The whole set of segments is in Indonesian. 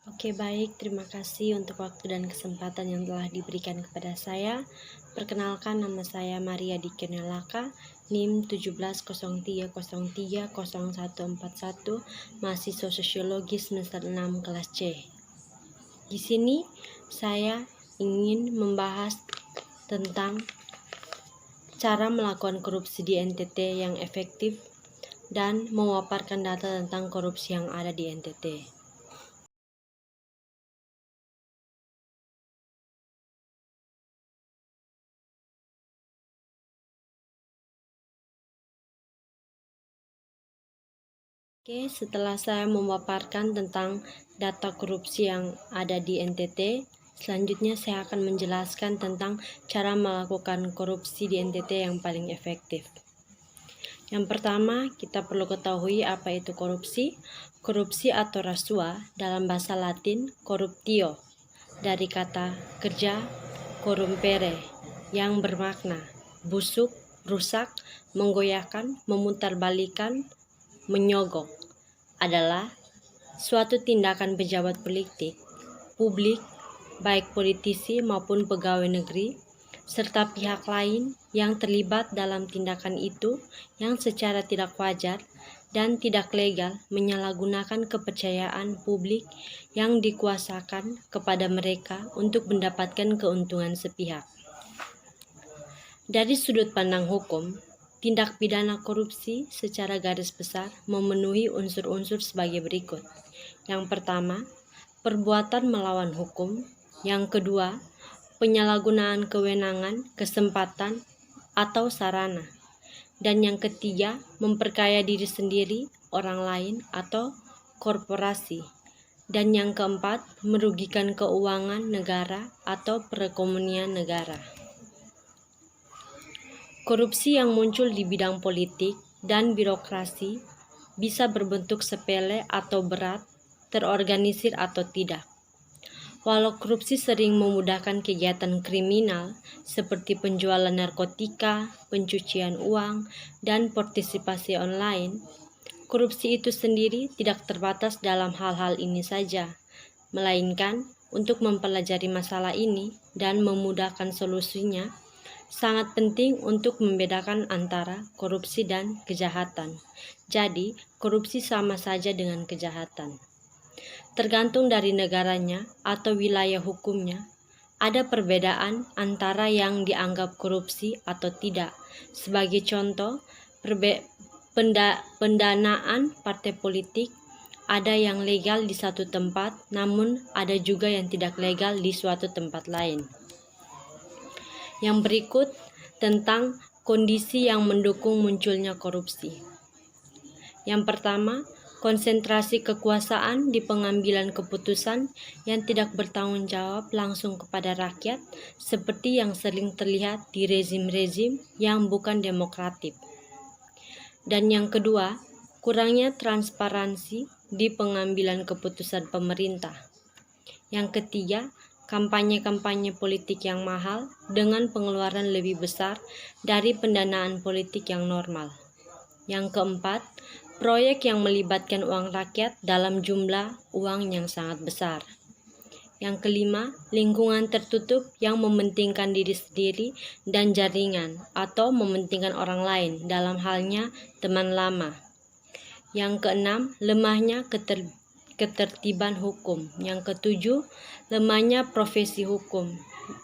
Oke, baik. Terima kasih untuk waktu dan kesempatan yang telah diberikan kepada saya. Perkenalkan, nama saya Maria Dikenelaka, NIM 1703030141, mahasiswa Sosiologi semester 6 kelas C. Di sini saya ingin membahas tentang cara melakukan korupsi di NTT yang efektif dan memaparkan data tentang korupsi yang ada di NTT. Oke, setelah saya memaparkan tentang data korupsi yang ada di NTT, selanjutnya saya akan menjelaskan tentang cara melakukan korupsi di NTT yang paling efektif. Yang pertama, kita perlu ketahui apa itu korupsi. Korupsi atau rasuah dalam bahasa Latin corruptio, dari kata kerja corrumpere, yang bermakna busuk, rusak, menggoyahkan, memutarbalikkan, menyogok, adalah suatu tindakan pejabat publik, baik politisi maupun pegawai negeri, serta pihak lain yang terlibat dalam tindakan itu yang secara tidak wajar dan tidak legal menyalahgunakan kepercayaan publik yang dikuasakan kepada mereka untuk mendapatkan keuntungan sepihak. Dari sudut pandang hukum, tindak pidana korupsi secara garis besar memenuhi unsur-unsur sebagai berikut. Yang pertama, perbuatan melawan hukum. Yang kedua, penyalahgunaan kewenangan, kesempatan, atau sarana. Dan yang ketiga, memperkaya diri sendiri, orang lain, atau korporasi. Dan yang keempat, merugikan keuangan negara atau perekonomian negara. Korupsi yang muncul di bidang politik dan birokrasi bisa berbentuk sepele atau berat, terorganisir atau tidak. Walau korupsi sering memudahkan kegiatan kriminal seperti penjualan narkotika, pencucian uang, dan partisipasi online, korupsi itu sendiri tidak terbatas dalam hal-hal ini saja, melainkan untuk mempelajari masalah ini dan memudahkan solusinya, sangat penting untuk membedakan antara korupsi dan kejahatan. Jadi, korupsi sama saja dengan kejahatan. Tergantung dari negaranya atau wilayah hukumnya, ada perbedaan antara yang dianggap korupsi atau tidak. Sebagai contoh, pendanaan partai politik ada yang legal di satu tempat, namun ada juga yang tidak legal di suatu tempat lain. Yang berikut tentang kondisi yang mendukung munculnya korupsi. Yang pertama, konsentrasi kekuasaan di pengambilan keputusan yang tidak bertanggung jawab langsung kepada rakyat, seperti yang sering terlihat di rezim-rezim yang bukan demokratik. Dan yang kedua, kurangnya transparansi di pengambilan keputusan pemerintah. Yang ketiga, kampanye-kampanye politik yang mahal dengan pengeluaran lebih besar dari pendanaan politik yang normal. Yang keempat, proyek yang melibatkan uang rakyat dalam jumlah uang yang sangat besar. Yang kelima, lingkungan tertutup yang mementingkan diri sendiri dan jaringan atau mementingkan orang lain, dalam halnya teman lama. Yang keenam, lemahnya ketertiban hukum. Yang ketujuh, lemahnya profesi hukum.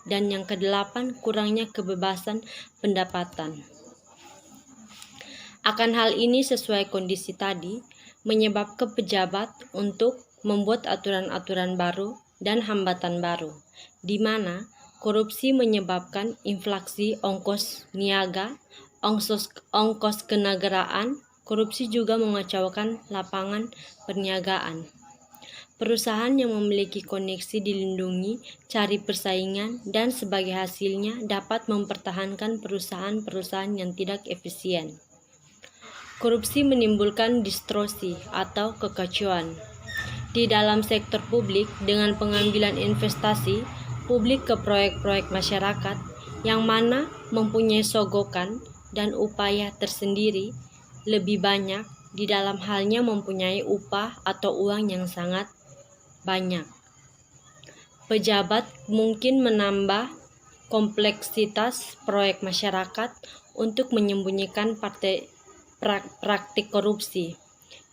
Dan yang kedelapan, kurangnya kebebasan pendapatan. Akan hal ini sesuai kondisi tadi, menyebabkan pejabat untuk membuat aturan-aturan baru dan hambatan baru, di mana korupsi menyebabkan inflasi ongkos niaga, ongkos kenegaraan. Korupsi juga mengacaukan lapangan perniagaan. Perusahaan yang memiliki koneksi dilindungi, cari persaingan, dan sebagai hasilnya dapat mempertahankan perusahaan-perusahaan yang tidak efisien. Korupsi menimbulkan distorsi atau kekacauan di dalam sektor publik dengan pengambilan investasi publik ke proyek-proyek masyarakat yang mana mempunyai sogokan dan upaya tersendiri lebih banyak di dalam halnya mempunyai upah atau uang yang sangat banyak. Pejabat mungkin menambah kompleksitas proyek masyarakat untuk menyembunyikan praktik korupsi,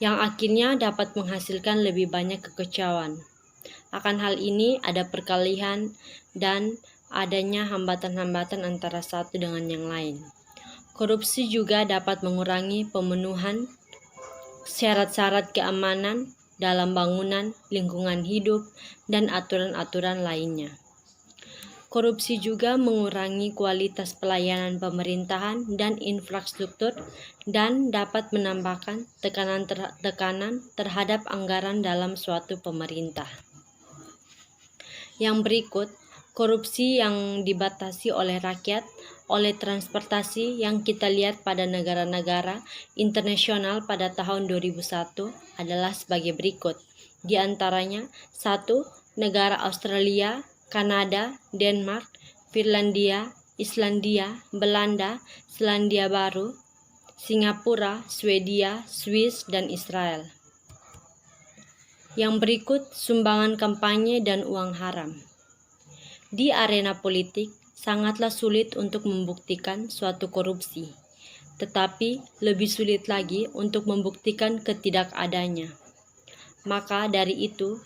yang akhirnya dapat menghasilkan lebih banyak kekecewaan. Akan hal ini ada perkalian dan adanya hambatan-hambatan antara satu dengan yang lain. Korupsi juga dapat mengurangi pemenuhan syarat-syarat keamanan dalam bangunan, lingkungan hidup, dan aturan-aturan lainnya. Korupsi juga mengurangi kualitas pelayanan pemerintahan dan infrastruktur dan dapat menambahkan tekanan terhadap anggaran dalam suatu pemerintah. Yang berikut, korupsi yang dibatasi oleh rakyat, oleh transportasi yang kita lihat pada negara-negara internasional pada tahun 2001 adalah sebagai berikut. Di antaranya, 1. Negara Australia, Kanada, Denmark, Finlandia, Islandia, Belanda, Selandia Baru, Singapura, Swedia, Swiss, dan Israel. Yang berikut, sumbangan kampanye dan uang haram. Di arena politik, sangatlah sulit untuk membuktikan suatu korupsi, tetapi lebih sulit lagi untuk membuktikan ketidakadanya. Maka dari itu,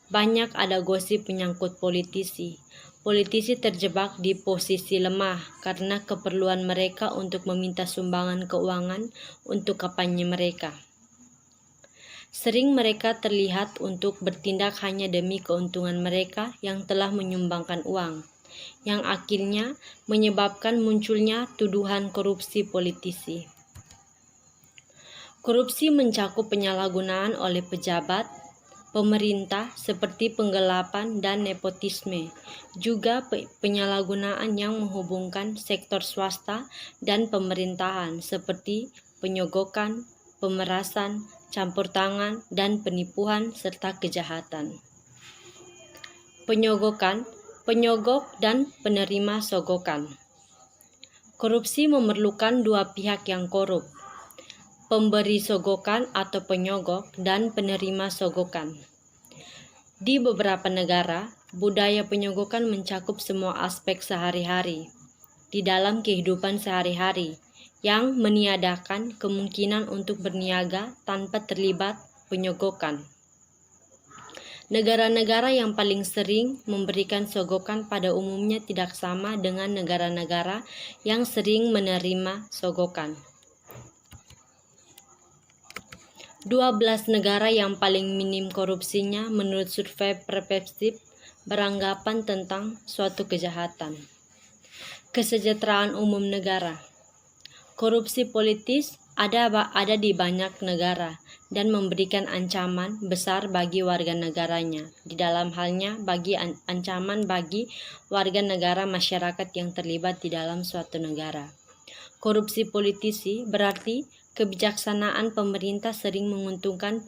banyak ada gosip menyangkut politisi. Politisi terjebak di posisi lemah karena keperluan mereka untuk meminta sumbangan keuangan untuk kampanye mereka. Sering mereka terlihat untuk bertindak hanya demi keuntungan mereka yang telah menyumbangkan uang, yang akhirnya menyebabkan munculnya tuduhan korupsi politisi. Korupsi mencakup penyalahgunaan oleh pejabat, pemerintah seperti penggelapan dan nepotisme, juga penyalahgunaan yang menghubungkan sektor swasta dan pemerintahan seperti penyogokan, pemerasan, campur tangan, dan penipuan serta kejahatan. Penyogok dan penerima sogokan. Korupsi memerlukan dua pihak yang korup, pemberi sogokan atau penyogok dan penerima sogokan. Di beberapa negara, budaya penyogokan mencakup semua aspek sehari-hari di dalam kehidupan sehari-hari yang meniadakan kemungkinan untuk berniaga tanpa terlibat penyogokan. Negara-negara yang paling sering memberikan sogokan pada umumnya tidak sama dengan negara-negara yang sering menerima sogokan. 12 negara yang paling minim korupsinya menurut survei Pervasif beranggapan tentang suatu kejahatan. Kesejahteraan umum negara. Korupsi politis ada di banyak negara dan memberikan ancaman besar bagi warga negaranya. Di dalam halnya bagi ancaman bagi warga negara masyarakat yang terlibat di dalam suatu negara. Korupsi politisi berarti kebijaksanaan pemerintah sering menguntungkan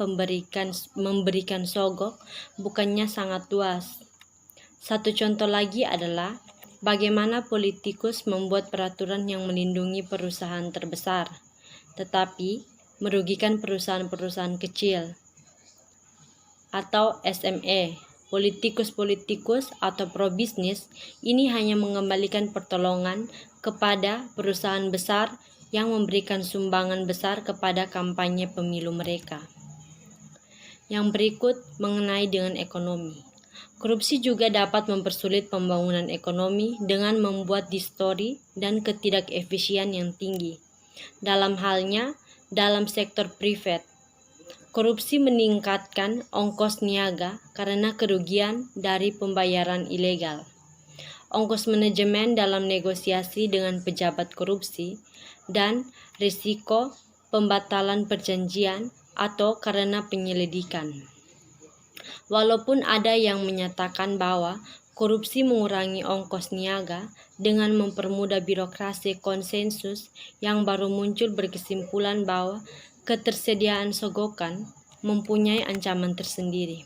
memberikan sogok, bukannya sangat luas. Satu contoh lagi adalah bagaimana politikus membuat peraturan yang melindungi perusahaan terbesar, tetapi merugikan perusahaan-perusahaan kecil atau SME. Politikus atau probisnis ini hanya mengembalikan pertolongan kepada perusahaan besar yang memberikan sumbangan besar kepada kampanye pemilu mereka. Yang berikut mengenai dengan ekonomi. Korupsi juga dapat mempersulit pembangunan ekonomi dengan membuat distorsi dan ketidakefisien yang tinggi. Dalam halnya, dalam sektor privat, korupsi meningkatkan ongkos niaga karena kerugian dari pembayaran ilegal. Ongkos manajemen dalam negosiasi dengan pejabat korupsi, dan risiko pembatalan perjanjian atau karena penyelidikan. Walaupun ada yang menyatakan bahwa korupsi mengurangi ongkos niaga dengan mempermudah birokrasi konsensus yang baru muncul berkesimpulan bahwa ketersediaan sogokan mempunyai ancaman tersendiri.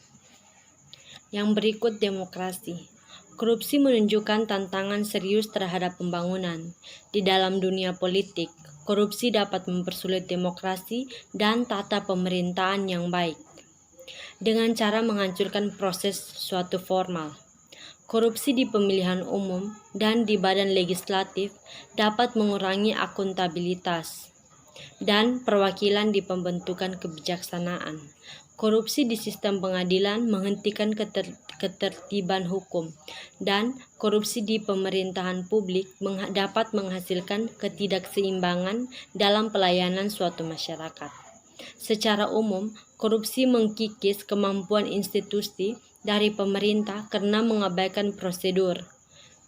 Yang berikut demokrasi. Korupsi menunjukkan tantangan serius terhadap pembangunan. Di dalam dunia politik, korupsi dapat mempersulit demokrasi dan tata pemerintahan yang baik. dengan cara menghancurkan proses suatu formal. Korupsi di pemilihan umum dan di badan legislatif dapat mengurangi akuntabilitas dan perwakilan di pembentukan kebijaksanaan. Korupsi di sistem pengadilan menghentikan ketertiban hukum, dan korupsi di pemerintahan publik dapat menghasilkan ketidakseimbangan dalam pelayanan suatu masyarakat. Secara umum, korupsi mengkikis kemampuan institusi dari pemerintah karena mengabaikan prosedur,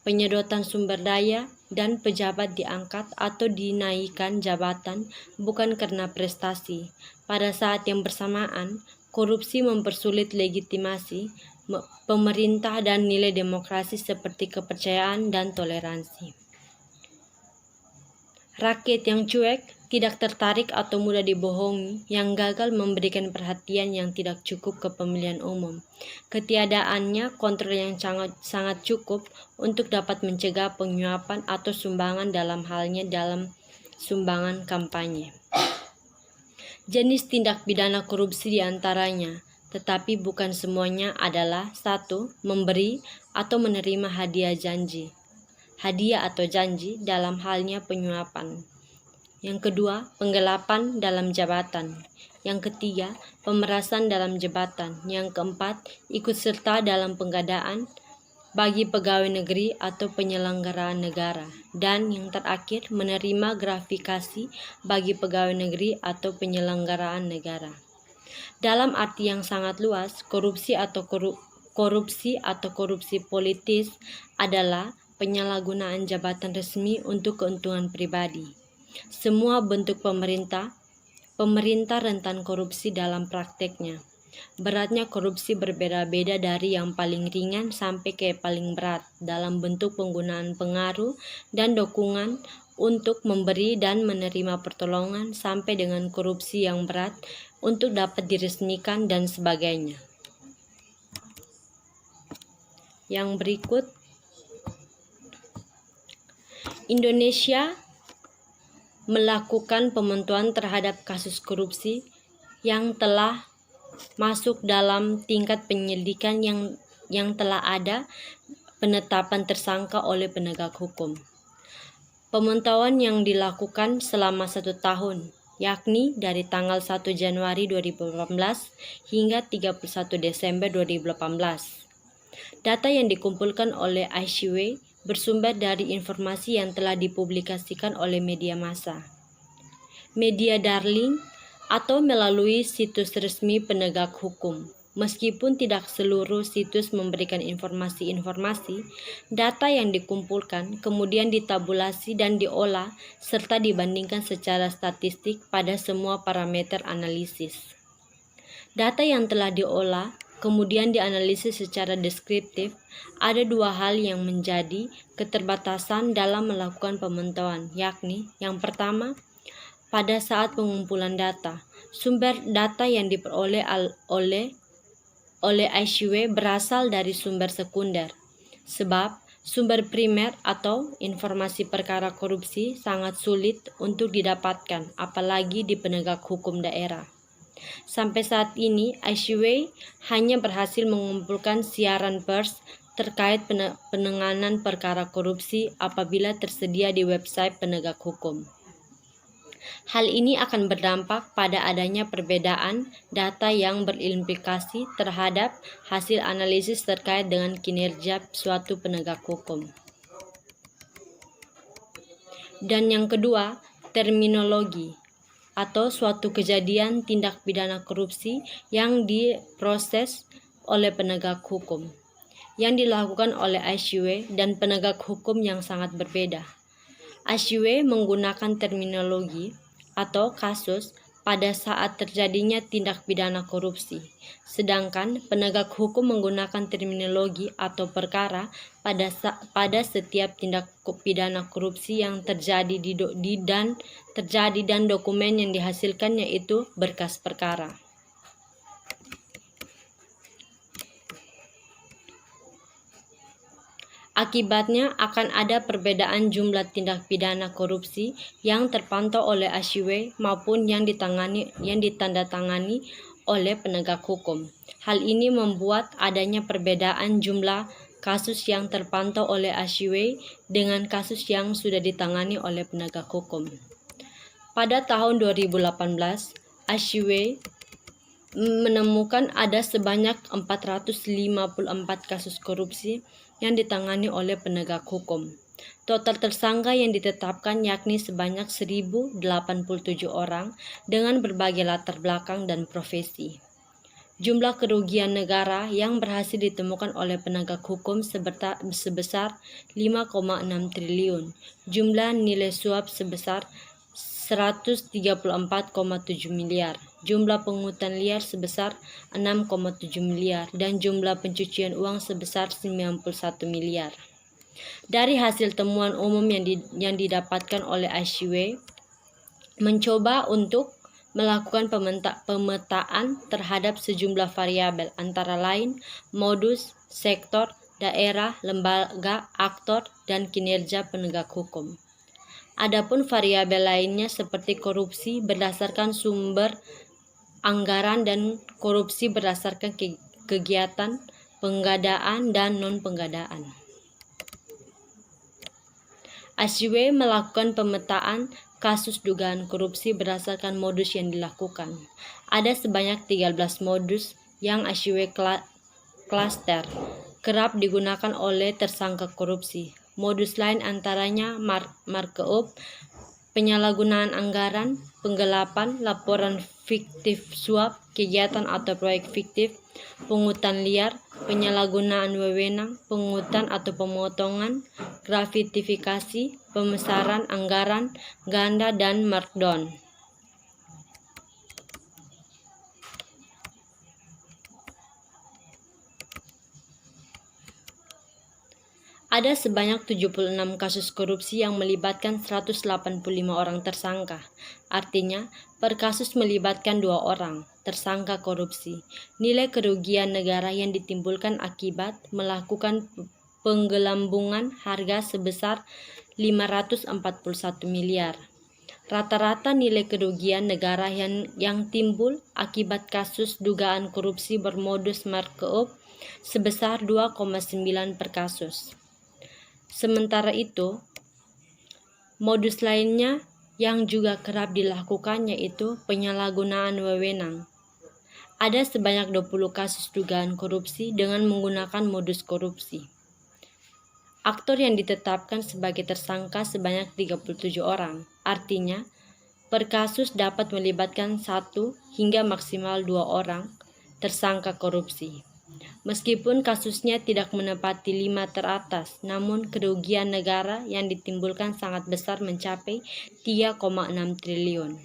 penyedotan sumber daya, dan pejabat diangkat atau dinaikkan jabatan bukan karena prestasi. Pada saat yang bersamaan, korupsi mempersulit legitimasi pemerintah dan nilai demokrasi seperti kepercayaan dan toleransi. Rakyat yang cuek, tidak tertarik atau mudah dibohongi, yang gagal memberikan perhatian yang tidak cukup ke pemilihan umum. Ketiadaannya kontrol yang sangat cukup untuk dapat mencegah penyuapan atau sumbangan dalam sumbangan kampanye. Jenis tindak pidana korupsi diantaranya, tetapi bukan semuanya adalah 1. Memberi atau menerima hadiah atau janji dalam halnya penyuapan. Yang kedua, penggelapan dalam jabatan. Yang ketiga, pemerasan dalam jabatan. Yang keempat, ikut serta dalam penggadaan bagi pegawai negeri atau penyelenggaraan negara. Dan yang terakhir, menerima gratifikasi bagi pegawai negeri atau penyelenggaraan negara. Dalam arti yang sangat luas, korupsi atau korupsi politis adalah penyalahgunaan jabatan resmi untuk keuntungan pribadi. Semua bentuk pemerintah rentan korupsi dalam prakteknya. Beratnya korupsi berbeda-beda dari yang paling ringan sampai ke paling berat dalam bentuk penggunaan pengaruh dan dukungan untuk memberi dan menerima pertolongan sampai dengan korupsi yang berat untuk dapat diresmikan dan sebagainya. Yang berikut, Indonesia melakukan pemontonan terhadap kasus korupsi yang telah masuk dalam tingkat penyelidikan yang telah ada penetapan tersangka oleh penegak hukum. Pemantauan yang dilakukan selama 1 tahun, yakni dari tanggal 1 Januari 2018 hingga 31 Desember 2018. Data yang dikumpulkan oleh ICW bersumber dari informasi yang telah dipublikasikan oleh media massa, media darling, atau melalui situs resmi penegak hukum. Meskipun tidak seluruh situs memberikan informasi-informasi, data yang dikumpulkan kemudian ditabulasi dan diolah serta dibandingkan secara statistik pada semua parameter analisis. Data yang telah diolah kemudian dianalisis secara deskriptif. Ada 2 hal yang menjadi keterbatasan dalam melakukan pemantauan, yakni yang pertama, pada saat pengumpulan data, sumber data yang diperoleh oleh ICW berasal dari sumber sekunder, sebab sumber primer atau informasi perkara korupsi sangat sulit untuk didapatkan, apalagi di penegak hukum daerah. Sampai saat ini, ICW hanya berhasil mengumpulkan siaran pers terkait penanganan perkara korupsi apabila tersedia di website penegak hukum. Hal ini akan berdampak pada adanya perbedaan data yang berimplikasi terhadap hasil analisis terkait dengan kinerja suatu penegak hukum. Dan yang kedua, terminologi atau suatu kejadian tindak pidana korupsi yang diproses oleh penegak hukum, yang dilakukan oleh ICW dan penegak hukum yang sangat berbeda. ICW menggunakan terminologi atau kasus pada saat terjadinya tindak pidana korupsi, sedangkan penegak hukum menggunakan terminologi atau perkara pada setiap tindak pidana korupsi yang terjadi dan dokumen yang dihasilkan yaitu berkas perkara. Akibatnya akan ada perbedaan jumlah tindak pidana korupsi yang terpantau oleh ICW maupun yang ditandatangani oleh penegak hukum. Hal ini membuat adanya perbedaan jumlah kasus yang terpantau oleh Ashway dengan kasus yang sudah ditangani oleh penegak hukum. Pada tahun 2018, Ashway menemukan ada sebanyak 454 kasus korupsi yang ditangani oleh penegak hukum. Total tersangka yang ditetapkan yakni sebanyak 1.087 orang dengan berbagai latar belakang dan profesi. Jumlah kerugian negara yang berhasil ditemukan oleh penegak hukum sebesar 5,6 triliun. Jumlah nilai suap sebesar 134,7 miliar. Jumlah pungutan liar sebesar 6,7 miliar dan jumlah pencucian uang sebesar 91 miliar. Dari hasil temuan umum yang didapatkan oleh Ashway, mencoba untuk melakukan pemetaan terhadap sejumlah variabel antara lain modus, sektor, daerah, lembaga, aktor, dan kinerja penegak hukum. Adapun variabel lainnya seperti korupsi berdasarkan sumber anggaran dan korupsi berdasarkan kegiatan penggadaan dan non-penggadaan. Ashway melakukan pemetaan kasus dugaan korupsi berdasarkan modus yang dilakukan. Ada sebanyak 13 modus yang Ashway klaster kerap digunakan oleh tersangka korupsi. Modus lain antaranya markup, penyalahgunaan anggaran, penggelapan, laporan fiktif suap, kegiatan atau proyek fiktif, pungutan liar, penyalahgunaan wewenang, pungutan atau pemotongan, gratifikasi, pemesaran anggaran ganda, dan markdown. Ada sebanyak 76 kasus korupsi yang melibatkan 185 orang tersangka. Artinya, per kasus melibatkan 2 orang tersangka korupsi. Nilai kerugian negara yang ditimbulkan akibat melakukan penggelembungan harga sebesar 541 miliar. Rata-rata nilai kerugian negara yang timbul akibat kasus dugaan korupsi bermodus markup sebesar 2,9 per kasus. Sementara itu, modus lainnya yang juga kerap dilakukan yaitu penyalahgunaan wewenang. Ada sebanyak 20 kasus dugaan korupsi dengan menggunakan modus korupsi. Aktor yang ditetapkan sebagai tersangka sebanyak 37 orang. Artinya, per kasus dapat melibatkan 1 hingga maksimal 2 orang tersangka korupsi. Meskipun kasusnya tidak menepati 5 teratas, namun kerugian negara yang ditimbulkan sangat besar mencapai 3,6 triliun.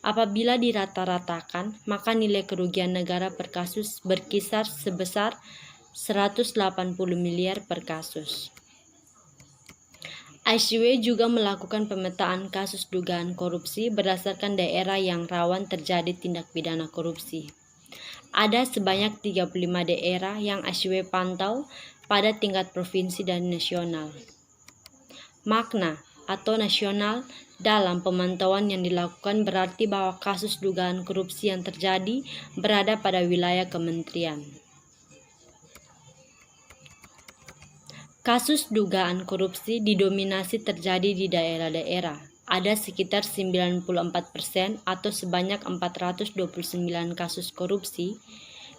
Apabila dirata-ratakan, maka nilai kerugian negara per kasus berkisar sebesar 180 miliar per kasus. Ashway juga melakukan pemetaan kasus dugaan korupsi berdasarkan daerah yang rawan terjadi tindak pidana korupsi. Ada sebanyak 35 daerah yang Ashway pantau pada tingkat provinsi dan nasional. Makna atau nasional dalam pemantauan yang dilakukan berarti bahwa kasus dugaan korupsi yang terjadi berada pada wilayah kementerian. Kasus dugaan korupsi didominasi terjadi di daerah-daerah. Ada sekitar 94% atau sebanyak 429 kasus korupsi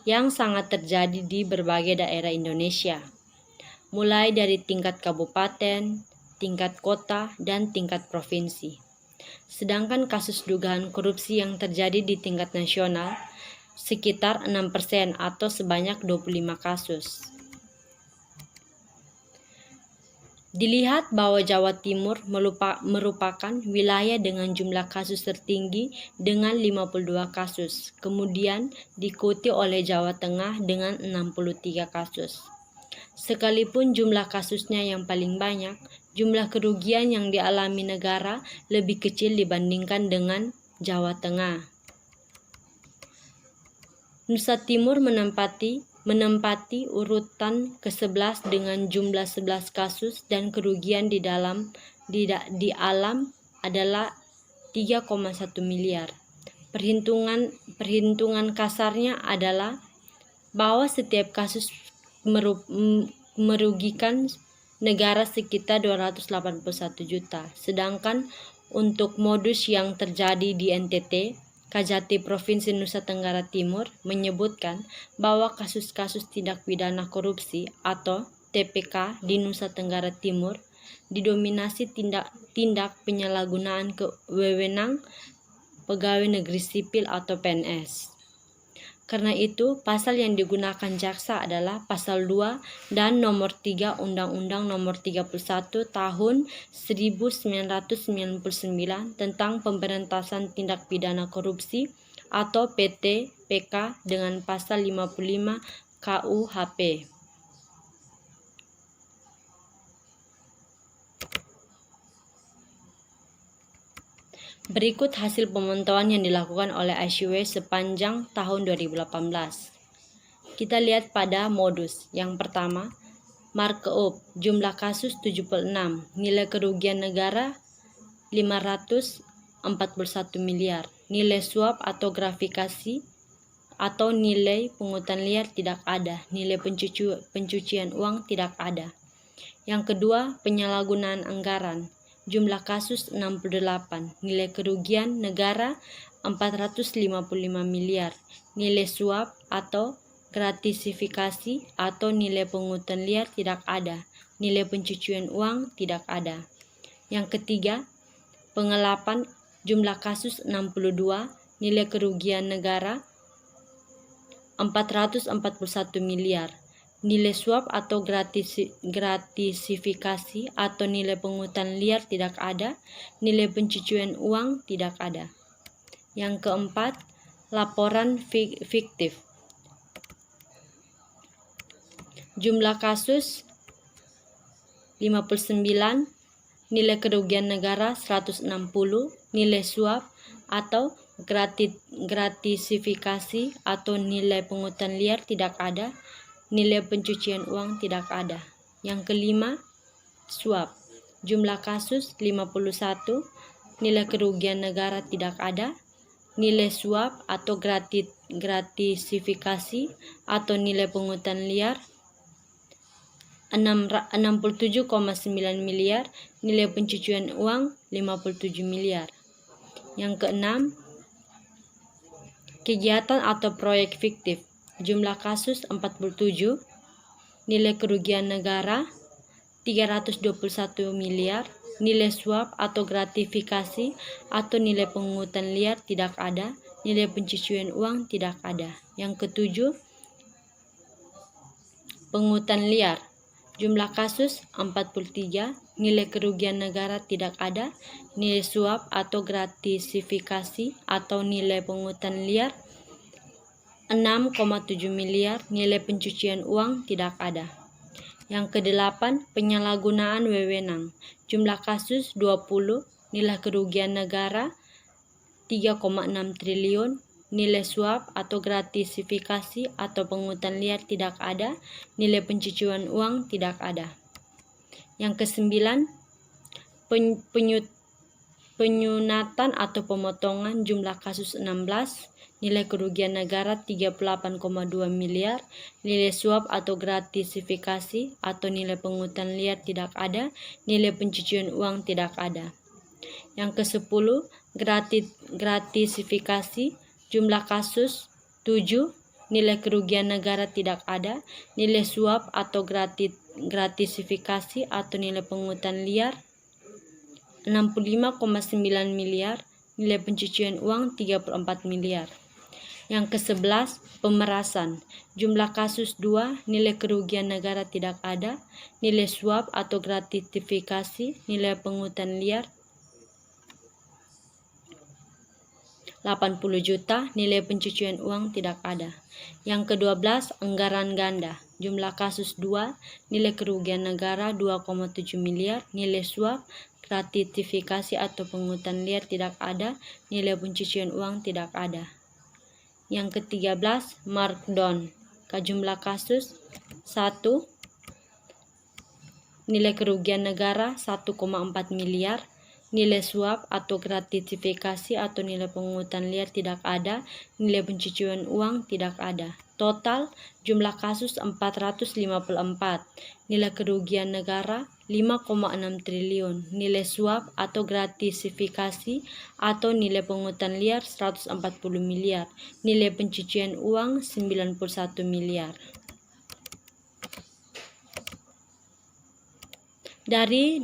yang sangat terjadi di berbagai daerah Indonesia, mulai dari tingkat kabupaten, tingkat kota, dan tingkat provinsi. Sedangkan kasus dugaan korupsi yang terjadi di tingkat nasional sekitar 6% atau sebanyak 25 kasus. Dilihat bahwa Jawa Timur merupakan wilayah dengan jumlah kasus tertinggi dengan 52 kasus, kemudian diikuti oleh Jawa Tengah dengan 63 kasus. Sekalipun jumlah kasusnya yang paling banyak, jumlah kerugian yang dialami negara lebih kecil dibandingkan dengan Jawa Tengah. Nusa Timur menempati urutan ke-11 dengan jumlah 11 kasus dan kerugian di alam adalah 3,1 miliar. perhitungan kasarnya adalah bahwa setiap kasus merugikan negara sekitar 281 juta. Sedangkan untuk modus yang terjadi di NTT, Kajati Provinsi Nusa Tenggara Timur menyebutkan bahwa kasus-kasus tindak pidana korupsi atau TPK di Nusa Tenggara Timur didominasi tindak penyalahgunaan wewenang pegawai negeri sipil atau PNS. Karena itu, pasal yang digunakan jaksa adalah pasal 2 dan nomor 3 Undang-Undang nomor 31 tahun 1999 tentang pemberantasan tindak pidana korupsi atau PTPK dengan pasal 55 KUHP. Berikut hasil pemantauan yang dilakukan oleh ICW sepanjang tahun 2018. Kita lihat pada modus. Yang pertama, markup, jumlah kasus 76, nilai kerugian negara 541 miliar, nilai suap atau gratifikasi atau nilai pungutan liar tidak ada, nilai pencucian uang tidak ada. Yang kedua, penyalahgunaan anggaran. Jumlah kasus 68, nilai kerugian negara 455 miliar, nilai suap atau gratifikasi atau nilai pungutan liar tidak ada, nilai pencucian uang tidak ada. Yang ketiga, penggelapan, jumlah kasus 62, nilai kerugian negara 441 miliar. Nilai suap atau gratifikasi atau nilai pungutan liar tidak ada, nilai pencucian uang tidak ada. Yang keempat, laporan fiktif. Jumlah kasus 59, nilai kerugian negara 160, nilai suap atau gratifikasi atau nilai pungutan liar tidak ada, nilai pencucian uang tidak ada. Yang kelima, suap. Jumlah kasus 51, nilai kerugian negara tidak ada, nilai suap atau gratifikasi atau nilai pungutan liar 67,9 miliar, nilai pencucian uang 57 miliar. Yang keenam, kegiatan atau proyek fiktif. Jumlah kasus 47, nilai kerugian negara 321 miliar, nilai suap atau gratifikasi atau nilai pungutan liar tidak ada, nilai pencucian uang tidak ada. Yang ketujuh, pungutan liar. Jumlah kasus 43, nilai kerugian negara tidak ada, nilai suap atau gratifikasi atau nilai pungutan liar 6,7 miliar, nilai pencucian uang tidak ada. Yang kedelapan, penyalahgunaan wewenang. Jumlah kasus 20, nilai kerugian negara 3,6 triliun, nilai suap atau gratifikasi atau pungutan liar tidak ada, nilai pencucian uang tidak ada. Yang kesembilan, penyunatan atau pemotongan. Jumlah kasus 16, nilai kerugian negara 38,2 miliar, nilai suap atau gratifikasi atau nilai pungutan liar tidak ada, nilai pencucian uang tidak ada. Yang ke-10, gratifikasi. Jumlah kasus 7, nilai kerugian negara tidak ada, nilai suap atau gratifikasi atau nilai pungutan liar 65,9 miliar, nilai pencucian uang 34 miliar. Yang ke-11, pemerasan. Jumlah kasus 2, nilai kerugian negara tidak ada, nilai suap atau gratifikasi, nilai pungutan liar 80 juta, nilai pencucian uang tidak ada. Yang ke-12, anggaran ganda. Jumlah kasus 2, nilai kerugian negara 2,7 miliar, nilai suap, gratifikasi atau pungutan liar tidak ada, nilai pencucian uang tidak ada. Yang ke-13, markdown. Jumlah kasus 1, nilai kerugian negara 1,4 miliar, nilai suap atau gratifikasi atau nilai pungutan liar tidak ada, nilai pencucian uang tidak ada. Total jumlah kasus 454, nilai kerugian negara 5,6 triliun, nilai suap atau gratifikasi atau nilai pungutan liar 140 miliar, nilai pencucian uang 91 miliar. Dari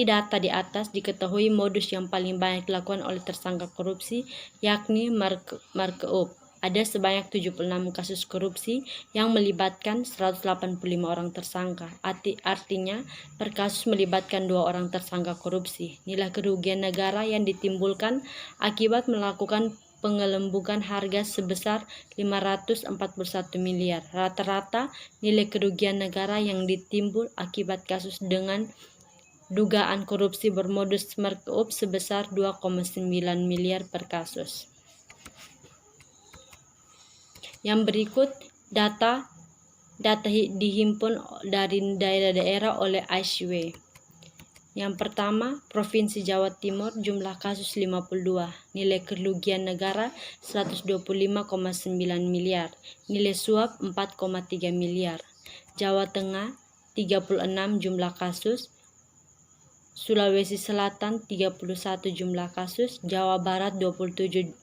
data di atas diketahui modus yang paling banyak dilakukan oleh tersangka korupsi yakni markup. Ada sebanyak 76 kasus korupsi yang melibatkan 185 orang tersangka. Artinya, per kasus melibatkan 2 orang tersangka korupsi. Nilai kerugian negara yang ditimbulkan akibat melakukan pengelompokan harga sebesar 541 miliar. Rata-rata nilai kerugian negara yang ditimbul akibat kasus dengan dugaan korupsi bermodus markup sebesar 2,9 miliar per kasus. Yang berikut data dihimpun dari daerah-daerah oleh ICW. Yang pertama, Provinsi Jawa Timur jumlah kasus 52, nilai kerugian negara 125,9 miliar, nilai suap 4,3 miliar. Jawa Tengah 36 jumlah kasus, Sulawesi Selatan 31 jumlah kasus, Jawa Barat 27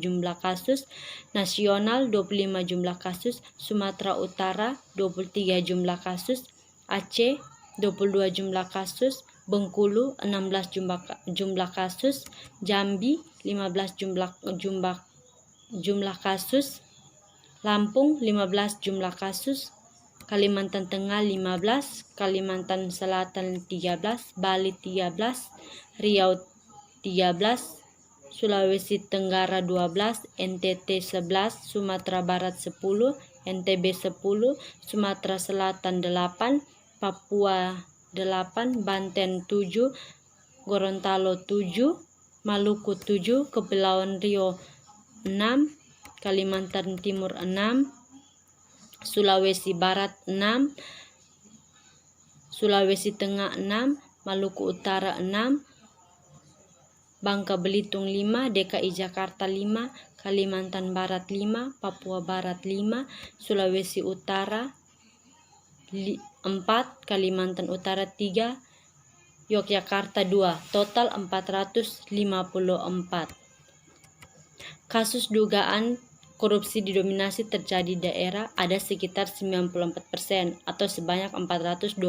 jumlah kasus, nasional 25 jumlah kasus, Sumatera Utara 23 jumlah kasus, Aceh 22 jumlah kasus, Bengkulu 16 jumlah kasus, Jambi 15 jumlah kasus, Lampung 15 jumlah kasus, Kalimantan Tengah 15, Kalimantan Selatan 13, Bali 13, Riau 13, Sulawesi Tenggara 12, NTT 11, Sumatera Barat 10, NTB 10, Sumatera Selatan 8, Papua 8, Banten 7, Gorontalo 7, Maluku 7, Kepulauan Riau 6, Kalimantan Timur 6, Sulawesi Barat 6, Sulawesi Tengah 6, Maluku Utara 6, Bangka Belitung 5, DKI Jakarta 5, Kalimantan Barat 5, Papua Barat 5, Sulawesi Utara 4, Kalimantan Utara 3, Yogyakarta 2, total 454. Kasus dugaan korupsi didominasi terjadi daerah ada sekitar 94% atau sebanyak 429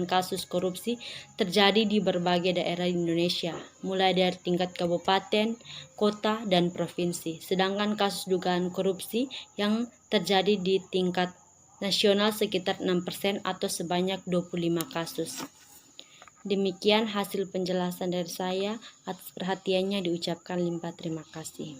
kasus korupsi terjadi di berbagai daerah di Indonesia, mulai dari tingkat kabupaten, kota, dan provinsi. Sedangkan kasus dugaan korupsi yang terjadi di tingkat nasional sekitar 6% atau sebanyak 25 kasus. Demikian hasil penjelasan dari saya. Atas perhatiannya diucapkan limpah terima kasih.